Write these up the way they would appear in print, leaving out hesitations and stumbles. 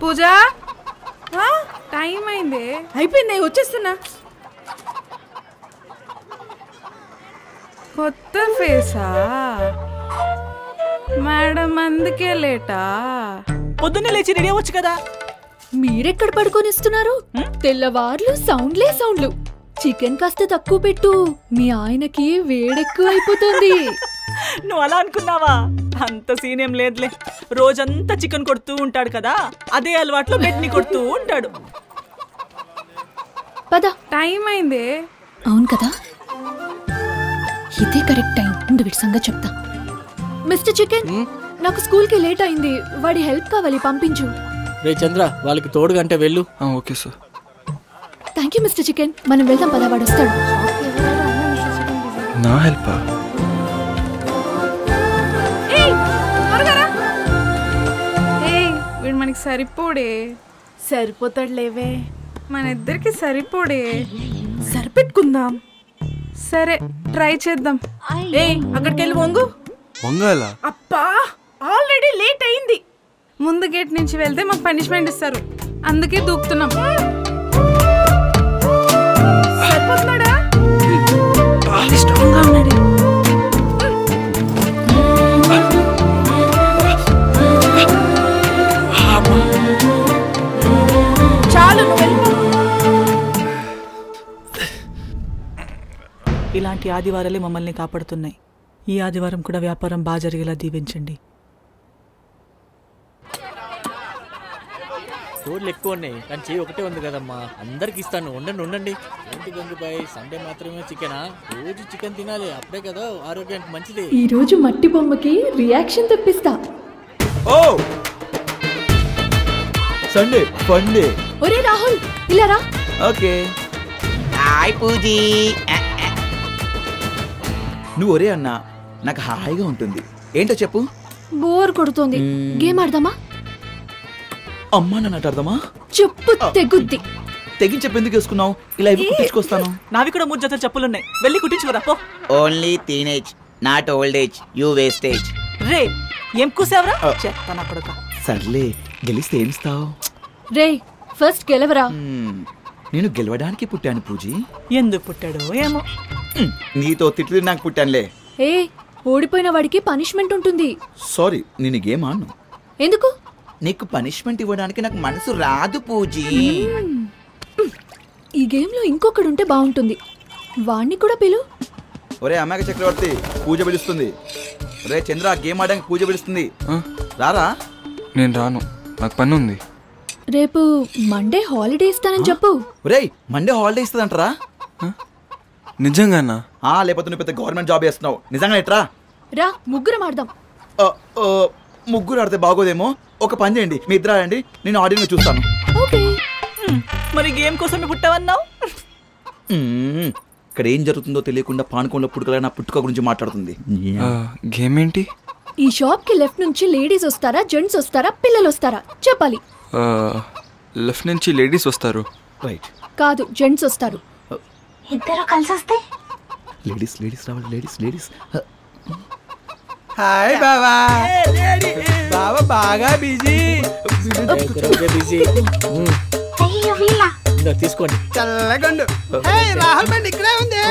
పూజ time అయింది. అయిపోయింది, వచ్చేస్తున్నా. కొత్త ఫేసా మేడం, అందుకే లేటా? పొద్దున్నే లేచి రెడీ అవ్వచ్చు కదా. మీరెక్కడ పడుకొనిస్తున్నారు? తెల్లవార్లు సౌండ్లు. చికెన్ కాస్త తక్కువ పెట్టు, మీ ఆయనకి వేడెక్కువ అయిపోతుంది. నువ్వు అలా అనుకున్నావా? అంత సీనేం లేదులే. రోజంతా చికెన్ కొడుతూ ఉంటాడు కదా, అదే అలవాట్లో బెడ్ ని కొడుతూ ఉంటాడు. పద, టైం అయింది. అవును కదా, ఇదే కరెక్ట్ టైం. ఉండు, వీడి సంగతి చెప్తా. మిస్టర్ చికెన్, నాకు స్కూల్కి లేట్ అయింది, వాడి హెల్ప్ కావాలి, పంపించు. రే చంద్ర, వాళ్ళకి తోడుగా అంటే వెళ్ళు. Okay sir. Thank you mister chicken. మనం వెళ్దాం పద, వాడు వస్తాడు. నా హెల్ప్? వీడు మనకి సరిపోడే. సరిపోతాడు లేవే, మన ఇద్దరికి సరిపోడే. సరిపెట్టుకుందాం. సరే, ట్రై చేద్దాం. అక్కడికి వెళ్ళి వంగు. వంగాలా? అప్పా, ఆల్రెడీ లేట్ అయింది. ముందు గేట్ నుంచి వెళ్తే మాకు పనిష్మెంట్ ఇస్తారు, అందుకే దూకుతున్నాం. సరిపోతున్నాడా? స్ట్రాంగ్గా ఉన్నాడు. చాలు, నువ్వు వెళ్ళిపో. ఇలాంటి ఆదివారాలే మమ్మల్ని కాపాడుతున్నాయి. ఈ ఆదివారం కూడా వ్యాపారం బాగా జరిగేలా దీవించండి. తోడులు ఎక్కువ ఉన్నాయి, కానీ చెయ్యి ఒకటే ఉంది కదమ్మా. అందరికి ఇస్తాను, ఉండండి. ఏంటి గంగుబాయ్, సండే మాత్రమే చికెనా? రోజు చికెన్ తినాలి, అప్పుడే కదా ఆరోగ్యానికి మంచిది. ఈ రోజు మట్టి బొమ్మకి రియాక్షన్ తెప్పిస్తా. ఓ సండే ఫండే. ఒరే రాహుల్, ఇలా రా. ఓకే. హాయ్ పూజీ. నువ్వు ఒరే అన్నా, నాకు హాయిగా ఉంటుంది. ఏంటో చెప్పు. బోర్ కొడుతోంది, గేమ్ ఆడదామా? అమ్మా నన్ను అర్థమా? చెప్పు తెగుద్ది. తెగించి ఎందుకు వేసుకున్నావు? ఇలా ఇవి కుట్టించుకొస్తాను. నావి కూడా 3 జతలు చెప్పులున్నాయి, వెళ్ళి కుట్టించుకురా పో. Only teenage, not old age, you wastage. రే, ఏం కూసావరా? చెప్తాను అప్పుడుక. సర్లే, గెలిస్తే ఏమిస్తావు? రే, ఫస్ట్ గెలవరా. నేను గెలవడానికి పుట్టాను పూజీ. ఎందుకు పుట్టాడో ఏమో. నీతో తిట్లు నాకు పుట్టానులే. ఏ, ఓడిపోయిన వాడికి పనిష్మెంట్ ఉంటుంది. సారీ, నేను గేమ్ ఆడను. ఎందుకు? నీకు పనిష్మెంట్ ఇవ్వడానికి నాకు మనసు రాదు పూజీ. ఈ గేమ్ లో ఇంకొకడుంటే బాగుంటుంది, వాణ్ణి కూడా పిలు. ఒరే అమ్మాయి చక్రవర్తి, పూజ పిలుస్తుంది. ఒరే చంద్ర, గేమ్ ఆడడానికి పూజ పిలుస్తుంది. రారా? నేను రాను, నాకు పని ఉంది. రేపు మండే హాలిడే ఇస్తానని చెప్పు. ఒరే, మండే హాలిడే ఇస్తుందంటరా? నిజంగానా? లేకపోతే నువ్వు పెద్ద గవర్నమెంట్ జాబ్ చేస్తున్నావు. నిజంగా ఎట్రా? రా, ముగ్గురం ఆడదాం. ముగ్గురు ఆడితే బాగోదేమో. ఒక పని చేయండి, మీ ఇద్దరు ఆడండి, నేను ఆడియో చూస్తాను. ఓకే. మరి గేమ్ కోసం పుట్టావన్నావు? ఇక్కడ ఏం జరుగుతుందో తెలియకుండా పానకంలో పుట్టుకలా నా పుట్టుక గురించి మాట్లాడుతుంది. గేమ్ ఏంటి? ఈ షాప్ కి లెఫ్ట్ నుంచి లేడీస్ వస్తారా, జెంట్స్ వస్తారా, పిల్లలు వస్తారా చెప్పాలి. లెఫ్ట్ నుంచి లేడీస్ వస్తారు. రైట్. కాదు, జెంట్స్ వస్తారు. ఇద్దరు కలిసి వస్తే లేడీస్ రావాలి, లేడీస్. హాయ్ బావా. బావా బాగా బిజీ. అయ్యో వీళ్ళ తీసుకోండి. చల్లగండు. రాహుల్ బండి ఇక్కడే ఉంది.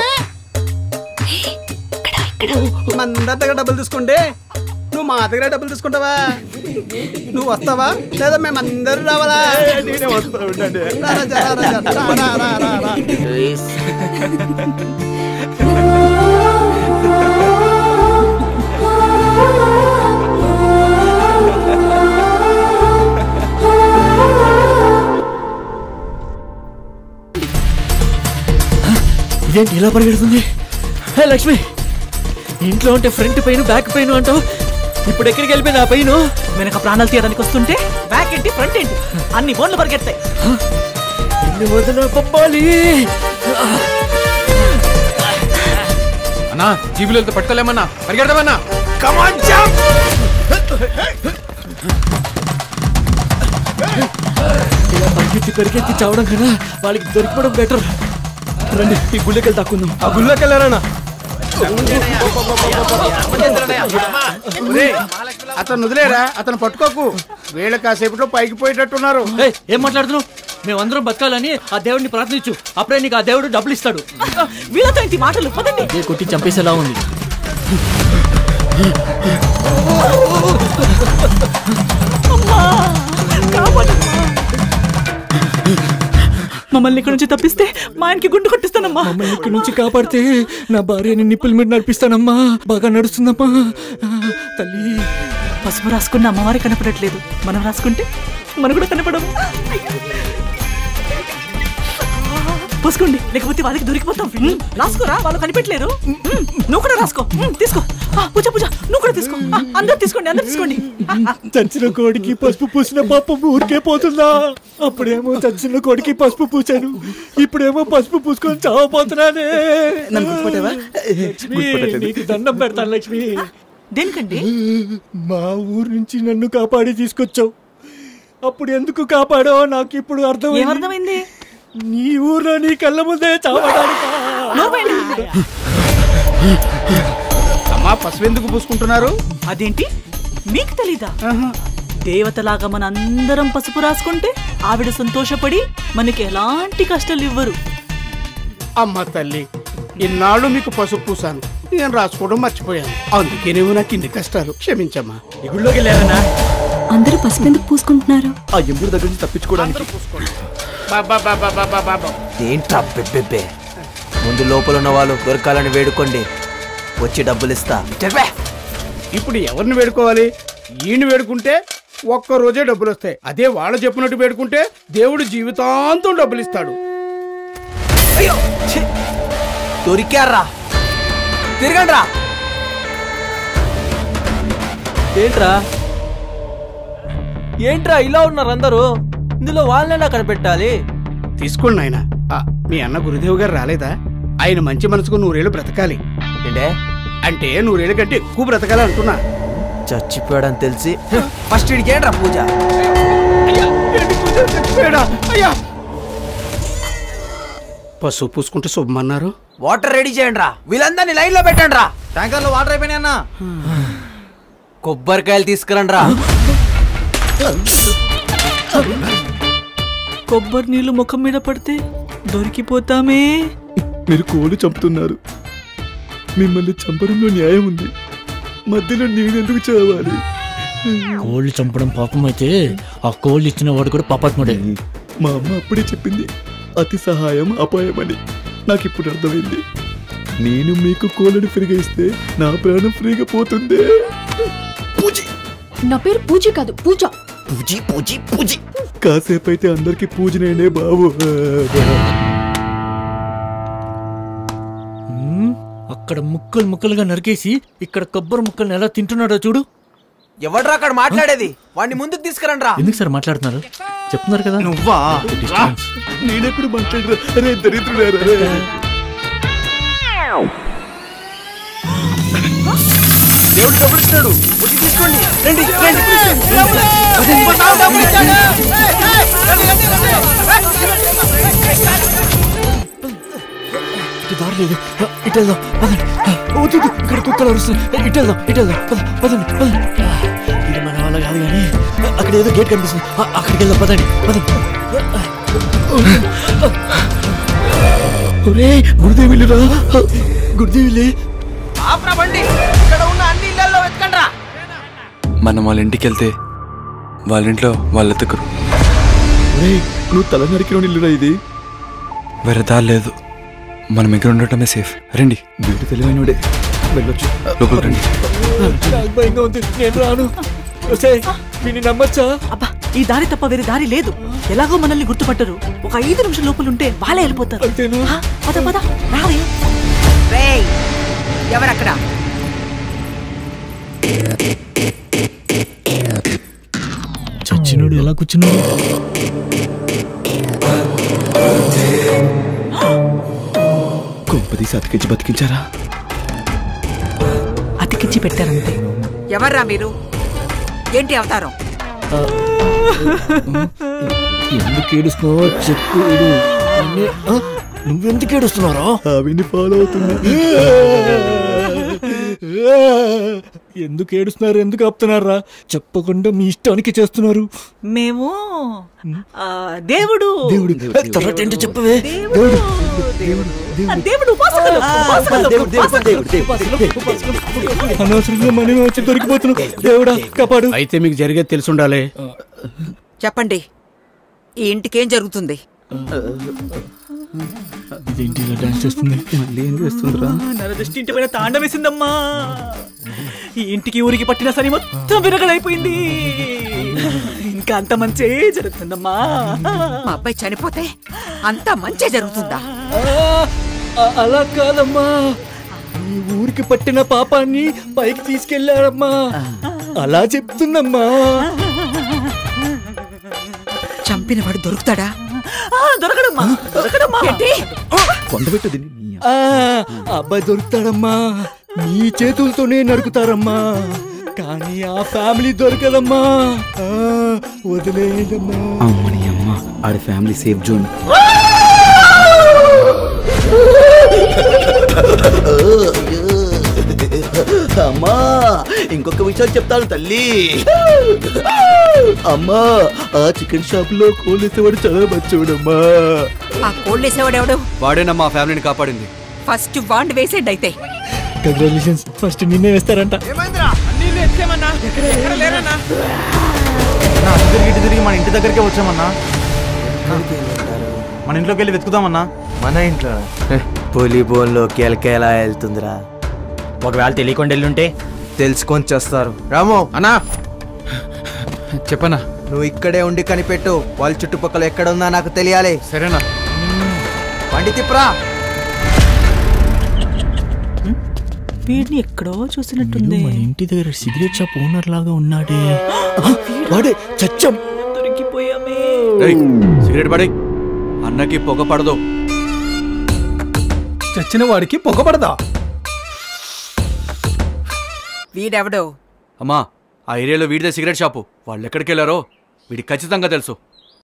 మన దగ్గర డబ్బులు తీసుకుంటే నువ్వు మా దగ్గర డబ్బులు తీసుకుంటావా? నువ్వు వస్తావా లేదా మేము అందరూ రావాలా? ఇదేంటి ఇలా పరిగెడుతుంది? హే లక్ష్మి, ఇంట్లో ఉంటే ఫ్రంట్ పెయిన్, బ్యాక్ పెయిన్ అంటావు, ఇప్పుడు ఎక్కడికి వెళ్ళిపోయింది ఆ పెయిన్? వెనక ప్రాణాలు తీయడానికి వస్తుంటే బ్యాక్ ఏంటి, ఫ్రంట్ ఏంటి, అన్ని బోన్లు పరిగెడతాయి. ఎన్ని వదిన పంపాలి? అన్నా, జీబులు వెళ్తే పట్టుకోలేమన్నా, పరిగెడదామన్నా. ఇలా పరిగెత్తి చావడం కన్నా వాళ్ళకి దొరికిపోవడం బెటర్. రండి, ఈ గుళ్ళకెళ్ళి తాక్కుందాం. ఆ గుళ్ళకి వెళ్ళారన్నా. అతను వదిలేరా, అతను పట్టుకోకు. వీళ్ళ కాసేపట్లో పైకి పోయేటట్టున్నారు. ఏం మాట్లాడుతున్నావు? మేమందరం బతకాలని ఆ దేవుడిని ప్రార్థించు, అప్పుడే నీకు ఆ దేవుడు డబ్బులు ఇస్తాడు. వీళ్ళతో ఇంటి మాటలు పదండి. కొట్టి చంపేసేలా ఉంది. మమ్మల్ని ఇక్కడ నుంచి తప్పిస్తే మా ఆయనకి గుండు కొట్టిస్తానమ్మా. మమ్మల్ని ఇక్కడ నుంచి కాపాడితే నా భార్యని నిప్పుల మీద నడిపిస్తానమ్మా. బాగా నడుస్తుందమ్మా. తల్లి పసుపు రాసుకున్న అమ్మవారి కనపడట్లేదు, మనం రాసుకుంటే మనం కూడా కనపడము. పోసుకోండి, లేకపోతే వాళ్ళకి దొరికిపోతాం. రాసుకోరా, వాళ్ళు కనిపెట్టలేరు. నువ్వు కూడా రాసుకో, తీసుకో. పూజ పూజ నువ్వు కూడా తీసుకో. అందరూ తీసుకోండి, అందరూ తీసుకోండి. చచ్చిన కోడికి పసుపు పూసిన పాపం ఊరికే పోతుందా? అప్పుడేమో చచ్చిన కోడికి పసుపు పూసాను, ఇప్పుడేమో పసుపు పూసుకొని చావపోతున్నానే. నీకు దండం పెడతాను లక్ష్మి. దేనికండి? మా ఊరు నుంచి నన్ను కాపాడి తీసుకొచ్చావు. అప్పుడు ఎందుకు కాపాడో నాకు ఇప్పుడు అర్థమైంది. నీ ఊర్లో నీ కళ్ళ ముందే చావడానికి. అమ్మా, పసుపు ఎందుకు పూసుకుంటున్నారు? అదేంటి మీకు తెలీదా? దేవతలాగా మన అందరం పసుపు రాసుకుంటే ఆవిడ సంతోషపడి మనకి ఎలాంటి కష్టాలు ఇవ్వరు. అమ్మ తల్లి, ఇన్నాళ్ళు మీకు పసుపు పూసాను, నేను రాసుకోవడం మర్చిపోయాను. అందుకేనేమో నాకు ఇన్ని కష్టాలు. క్షమించమ్మా. ఇగుళ్ళోకి లేదన్నా. అందరూ పసుపు ఎందుకు పూసుకుంటున్నారు? ఆ ఎముడు దగ్గర నుంచి తప్పించుకోవడానికి. ఏంట్రా పెబ్బెబ్బే, ముందు లోపల ఉన్న వాళ్ళు దొరకాలని వేడుకోండి, వచ్చి డబ్బులు ఇస్తా. ఇప్పుడు ఎవరిని వేడుకోవాలి? ఈయన వేడుకుంటే ఒక్క రోజే డబ్బులు వస్తాయి. అదే వాళ్ళు చెప్పినట్టు వేడుకుంటే దేవుడు జీవితాంతం డబ్బులు ఇస్తాడు. దొరికారా, తిరగండి రా. ఏంట్రా ఇలా ఉన్నారు అందరూ? ఇందులో వాళ్ళైనా కనిపెట్టాలి. తీసుకోండి ఆయన. మీ అన్న గురుదేవ్ గారు రాలేదా? ఆయన మంచి మనసుకు 100 ఏళ్ళు బ్రతకాలి. అంటే 100 ఏళ్ళ కంటే ఎక్కువ బ్రతకాలి అంటున్నా. చచ్చిపోయాడని తెలిసి ఫస్ట్ ఇడికేంట్రా పూజ. పసుపు పూసుకుంటే శుభమన్నారు. వాటర్ రెడీ చేయండి రా, వీళ్ళందరినీ లైన్ లో పెట్టండి రా. ట్యాంకర్ లో వాటర్ అయిపోయినాయి అన్న. కొబ్బరికాయలు తీసుకురండి రా. కొబ్బరి నీళ్లు ముఖం మీద పడితే దొరికిపోతామే. మీరు కోళ్ళు చంపుతున్నారు, మిమ్మల్ని చంపడంలో న్యాయం ఉంది, మధ్యలో నేను ఎందుకు చావాలి? కోళ్ళు చంపడం పాపం అయితే ఆ కోళ్ళు ఇచ్చిన వాడు కూడా పాపాత్ముడే. మా అమ్మ అప్పుడే చెప్పింది, అతి సహాయం అపాయమని. నాకు ఇప్పుడు అర్థమైంది. నేను మీకు కోళ్ళని ఫ్రీగా ఇస్తే నా ప్రాణం ఫ్రీగా పోతుంది. నా పేరు పూజ కాదు, పూజ. పూజీ పూజీ పూజీ. కాసేపు అయితే అందరికి పూజనేనే బాబు. అక్కడ ముక్కలు ముక్కలుగా నరికేసి ఇక్కడ కొబ్బరి ముక్కల్ని ఎలా తింటున్నాడో చూడు. ఎవడ్రా అక్కడ మాట్లాడేది? వాడిని ముందుకు తీసుకురండి రా. ఎందుకు సార్ మాట్లాడుతున్నారు? చెప్తున్నారు కదా. నువ్వా? నేనెప్పుడు మాట్లాడరా? అరే దరిద్రుడారా. దేవుడు డబ్బులు ఇస్తాడు, వచ్చి తీసుకోండి. రండి రండి. దారి లేదు, ఇటు వెళ్దాం పదండి. ఇక్కడ కుక్కలు అరుస్తున్నాయి, ఇటు వెళ్దాం ఇటు వెళ్దాం పదండి పదండి. ఇది మన వల్ల కాదు కానీ అక్కడ ఏదో గేట్ కనిపిస్తుంది, అక్కడికి వెళ్దాం పదండి పదండి. గురుదేవిలేరా? గురుదేవిలే. మనం వాళ్ళ ఇంటికి వెళ్తే వాళ్ళ ఇంట్లో వాళ్ళు ఎత్తుకురు. నువ్వు తల నరికిన ఇల్లురా ఇది. వేరే దారి లేదు, మనం ఎక్కడ ఉండటమే సేఫ్. రండి. వీడు తెలివైనడే, వెళ్ళొచ్చు. లోపలికి రండి. భయంగా ఉంది, నేను రాను. వీడిని నమ్మచ్చా? అబ్బా, ఈ దారి తప్ప వేరే దారి లేదు. ఎలాగో మనల్ని గుర్తుపట్టరు. ఒక 5 నిమిషాల లోపల ఉంటే వాళ్ళే వెళ్ళిపోతారు. పద పద రావే. ఎవరక్కడ? చచ్చినోడు ఎలా కూర్చున్నాడు? కొంపదీసి అతికించి బతికించారా? అతికించి పెట్టారంతే. ఎవర్రా మీరు? ఏంటి అవతారం? ఎందుకు ఏడుస్తున్నావో చెప్పు. నువ్వెందుకు ఏడుస్తున్నారా? అవిని ఫాలో అవుతున్నా. ఎందుకు ఏడుస్తున్నారు? ఎందుకు ఆపుతున్నారా? చెప్పకుండా మీ ఇష్టానికి చేస్తున్నారు. మేము దేవుడు దేవుడు తర్వాత ఏంటో చెప్పవే. దేవుడు అనవసరంగా మనం వచ్చి దొరికిపోతున్నాం. దేవుడా కాపాడు. అయితే మీకు జరిగేది తెలిసి ఉండాలి. చెప్పండి, ఈ ఇంటికేం జరుగుతుంది? ఇదేంటి ఇలా డాన్స్ చేస్తుంది? మళ్ళీ ఏం చేస్తుందిరా? నరదృష్టి ఇంటి పైన తాండవేసిందమ్మా. ఈ ఇంటికి ఊరికి పట్టిన సరి మొత్తం విరగడైపోయింది. ఇంకా అంత మంచి జరుగుతుందమ్మా. మా అబ్బాయి చనిపోతే అంత మంచి జరుగుతుందా? అలా కాదమ్మా, ఈ ఊరికి పట్టిన పాపాన్ని పైకి తీసుకెళ్లారమ్మా. అలా చెప్తుందమ్మా. చంపినవాడు దొరుకుతాడా? దొరకడమ్మా. కొండబెట్టది. అబ్బాయి దొరుకుతాడమ్మా. మీ చేతులతోనే నరుకుతారమ్మా. కానీ ఆ ఫ్యామిలీ దొరకదమ్మా. వదిలేదమ్మా. అమ్మని అమ్మ, ఆడి ఫ్యామిలీ సేఫ్ జోన్. అమ్మా, ఇంకొక విషయం చెప్తాను తల్లి. అమ్మా, ఆ చికెన్ షాప్ లో కోళ్ళేసేవాడు చాలా మంచోడమ్మా. ఆ కోళ్ళేసేవాడు ఎవడు? వాడేనమ్మా మా ఫ్యామిలీని కాపాడింది. ఫస్ట్ వాండ్ వేసేయండి. అయితే కంగ్రాచులేషన్స్. ఫస్ట్ నిన్నే వేస్తారంట. ఇటు తిరిగి మన ఇంటి దగ్గరికే వచ్చామన్నా. మన ఇంట్లోకి వెళ్ళి వెతుకుదామన్నా. మన ఇంట్లో పులి బోన్లో కేలకేలా వెళ్తుందిరా. ఒకవేళ తెలియకుండా వెళ్ళుంటే తెలుసుకొని చేస్తారు. రాము అన్నా చెప్పనా? నువ్వు ఇక్కడే ఉండి కనిపెట్టు. వాళ్ళ చుట్టుపక్కల ఎక్కడున్నా నాకు తెలియాలి. సరేనా? బండి తిప్పరా. వీడిని ఎక్కడో చూసినట్టుంది. మన ఇంటి దగ్గర సిగరెట్ షాప్ ఓనర్ లాగా ఉన్నాడే. వాడే చచ్చం. దొరికిపోయామే. సిగరెట్ పడే. అన్నకి పొగ పడదు. చచ్చిన వాడికి పొగ పడదా? వీడెవడో? అమ్మా, ఆ ఏరియాలో వీడిదే సిగరెట్ షాపు. వాళ్ళు ఎక్కడికి వెళ్ళారో వీడికి ఖచ్చితంగా తెలుసు.